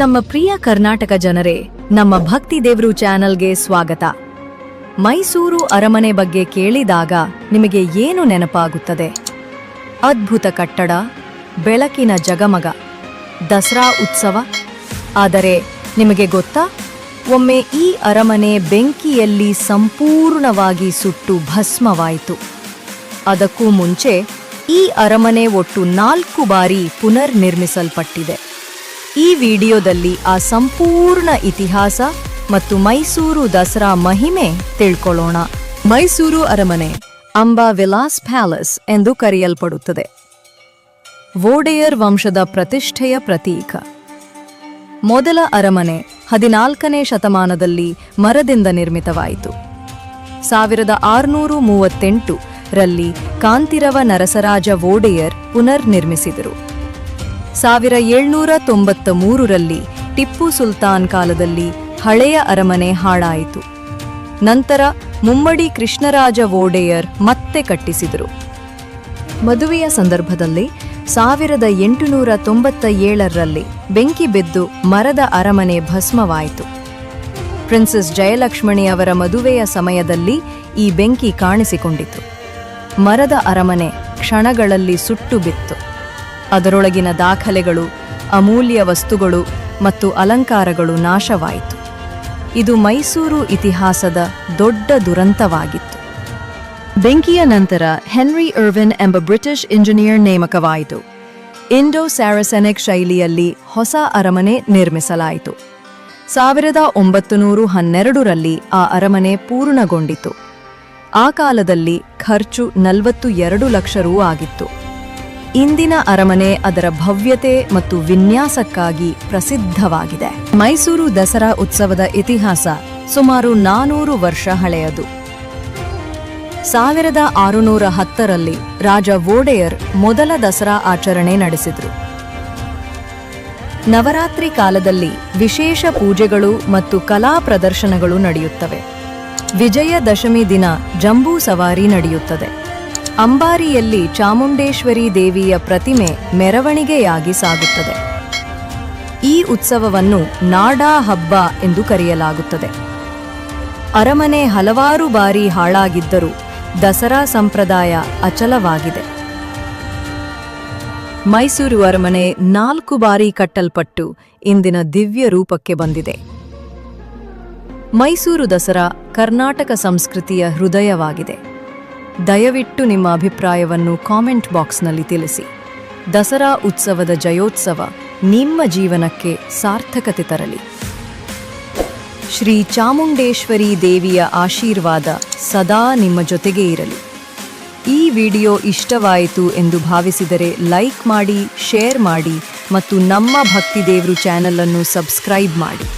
ನಮ್ಮ ಪ್ರಿಯ ಕರ್ನಾಟಕ ಜನರೇ, ನಮ್ಮ ಭಕ್ತಿ ದೇವ್ರು ಚಾನೆಲ್ಗೆ ಸ್ವಾಗತ. ಮೈಸೂರು ಅರಮನೆ ಬಗ್ಗೆ ಕೇಳಿದಾಗ ನಿಮಗೆ ಏನು ನೆನಪಾಗುತ್ತದೆ? ಅದ್ಭುತ ಕಟ್ಟಡ, ಬೆಳಕಿನ ಜಗಮಗ, ದಸರಾ ಉತ್ಸವ. ಆದರೆ ನಿಮಗೆ ಗೊತ್ತಾ, ಒಮ್ಮೆ ಈ ಅರಮನೆ ಬೆಂಕಿಯಲ್ಲಿ ಸಂಪೂರ್ಣವಾಗಿ ಸುಟ್ಟು ಭಸ್ಮವಾಯಿತು. ಅದಕ್ಕೂ ಮುಂಚೆ ಈ ಅರಮನೆ ಒಟ್ಟು 4 ಬಾರಿ ಪುನರ್ನಿರ್ಮಿಸಲ್ಪಟ್ಟಿದೆ. ಈ ವಿಡಿಯೋದಲ್ಲಿ ಆ ಸಂಪೂರ್ಣ ಇತಿಹಾಸ ಮತ್ತು ಮೈಸೂರು ದಸರಾ ಮಹಿಮೆ ತಿಳ್ಕೊಳ್ಳೋಣ. ಮೈಸೂರು ಅರಮನೆ ಅಂಬಾ ವಿಲಾಸ್ ಪ್ಯಾಲೇಸ್ ಎಂದು ಕರೆಯಲ್ಪಡುತ್ತದೆ. ವೋಡೆಯರ್ ವಂಶದ ಪ್ರತಿಷ್ಠೆಯ ಪ್ರತೀಕ. ಮೊದಲ ಅರಮನೆ 14ನೇ ಶತಮಾನದಲ್ಲಿ ಮರದಿಂದ ನಿರ್ಮಿತವಾಯಿತು. 1638 ರಲ್ಲಿ ಕಾಂತಿರವ ನರಸರಾಜ ವೋಡೆಯರ್ ಪುನರ್ನಿರ್ಮಿಸಿದರು. 1793 ರಲ್ಲಿ ಟಿಪ್ಪು ಸುಲ್ತಾನ್ ಕಾಲದಲ್ಲಿ ಹಳೆಯ ಅರಮನೆ ಹಾಳಾಯಿತು. ನಂತರ ಮುಮ್ಮಡಿ ಕೃಷ್ಣರಾಜ ವೋಡೆಯರ್ ಮತ್ತೆ ಕಟ್ಟಿಸಿದರು. ಮದುವೆಯ ಸಂದರ್ಭದಲ್ಲಿ 1897 ರಲ್ಲಿ ಬೆಂಕಿ ಬಿದ್ದು ಮರದ ಅರಮನೆ ಭಸ್ಮವಾಯಿತು. ಪ್ರಿನ್ಸೆಸ್ ಜಯಲಕ್ಷ್ಮಣಿ ಅವರ ಮದುವೆಯ ಸಮಯದಲ್ಲಿ ಈ ಬೆಂಕಿ ಕಾಣಿಸಿಕೊಂಡಿತು. ಮರದ ಅರಮನೆ ಕ್ಷಣಗಳಲ್ಲಿ ಸುಟ್ಟು ಬಿತ್ತು. ಅದರೊಳಗಿನ ದಾಖಲೆಗಳು, ಅಮೂಲ್ಯ ವಸ್ತುಗಳು ಮತ್ತು ಅಲಂಕಾರಗಳು ನಾಶವಾಯಿತು. ಇದು ಮೈಸೂರು ಇತಿಹಾಸದ ದೊಡ್ಡ ದುರಂತವಾಗಿತ್ತು. ಬೆಂಕಿಯ ನಂತರ ಹೆನ್ರಿ ಇರ್ವಿನ್ ಎಂಬ ಬ್ರಿಟಿಷ್ ಇಂಜಿನಿಯರ್ ನೇಮಕವಾಯಿತು. ಇಂಡೋ ಸ್ಯಾರಸೆನಿಕ್ ಶೈಲಿಯಲ್ಲಿ ಹೊಸ ಅರಮನೆ ನಿರ್ಮಿಸಲಾಯಿತು. 1912 ರಲ್ಲಿ ಆ ಅರಮನೆ ಪೂರ್ಣಗೊಂಡಿತು. ಆ ಕಾಲದಲ್ಲಿ ಖರ್ಚು 42 ಲಕ್ಷ ರೂ ಆಗಿತ್ತು. ಇಂದಿನ ಅರಮನೆ ಅದರ ಭವ್ಯತೆ ಮತ್ತು ವಿನ್ಯಾಸಕ್ಕಾಗಿ ಪ್ರಸಿದ್ಧವಾಗಿದೆ. ಮೈಸೂರು ದಸರಾ ಉತ್ಸವದ ಇತಿಹಾಸ ಸುಮಾರು 400 ವರ್ಷ ಹಳೆಯದು. 1610 ರಲ್ಲಿ ರಾಜ ವೋಡೆಯರ್ ಮೊದಲ ದಸರಾ ಆಚರಣೆ ನಡೆಸಿದರು. ನವರಾತ್ರಿ ಕಾಲದಲ್ಲಿ ವಿಶೇಷ ಪೂಜೆಗಳು ಮತ್ತು ಕಲಾ ಪ್ರದರ್ಶನಗಳು ನಡೆಯುತ್ತವೆ. ವಿಜಯದಶಮಿ ದಿನ ಜಂಬೂ ಸವಾರಿ ನಡೆಯುತ್ತದೆ. ಅಂಬಾರಿಯಲ್ಲಿ ಚಾಮುಂಡೇಶ್ವರಿ ದೇವಿಯ ಪ್ರತಿಮೆ ಮೆರವಣಿಗೆಯಾಗಿ ಸಾಗುತ್ತದೆ. ಈ ಉತ್ಸವವನ್ನು ನಾಡಾ ಹಬ್ಬ ಎಂದು ಕರೆಯಲಾಗುತ್ತದೆ. ಅರಮನೆ ಹಲವಾರು ಬಾರಿ ಹಾಳಾಗಿದ್ದರೂ ದಸರಾ ಸಂಪ್ರದಾಯ ಅಚಲವಾಗಿದೆ. ಮೈಸೂರು ಅರಮನೆ 4 ಬಾರಿ ಕಟ್ಟಲ್ಪಟ್ಟು ಇಂದಿನ ದಿವ್ಯ ರೂಪಕ್ಕೆ ಬಂದಿದೆ. ಮೈಸೂರು ದಸರಾ ಕರ್ನಾಟಕ ಸಂಸ್ಕೃತಿಯ ಹೃದಯವಾಗಿದೆ. ದಯವಿಟ್ಟು ನಿಮ್ಮ ಅಭಿಪ್ರಾಯವನ್ನು ಕಾಮೆಂಟ್ ಬಾಕ್ಸ್ನಲ್ಲಿ ತಿಳಿಸಿ. ದಸರಾ ಉತ್ಸವದ ಜಯೋತ್ಸವ ನಿಮ್ಮ ಜೀವನಕ್ಕೆ ಸಾರ್ಥಕತೆ ತರಲಿ. ಶ್ರೀ ಚಾಮುಂಡೇಶ್ವರಿ ದೇವಿಯ ಆಶೀರ್ವಾದ ಸದಾ ನಿಮ್ಮ ಜೊತೆಗೆ ಇರಲಿ. ಈ ವಿಡಿಯೋ ಇಷ್ಟವಾಯಿತು ಎಂದು ಭಾವಿಸಿದರೆ ಲೈಕ್ ಮಾಡಿ, ಶೇರ್ ಮಾಡಿ ಮತ್ತು ನಮ್ಮ ಭಕ್ತಿ ದೇವ್ರು ಚಾನೆಲ್ ಅನ್ನು ಸಬ್ಸ್ಕ್ರೈಬ್ ಮಾಡಿ.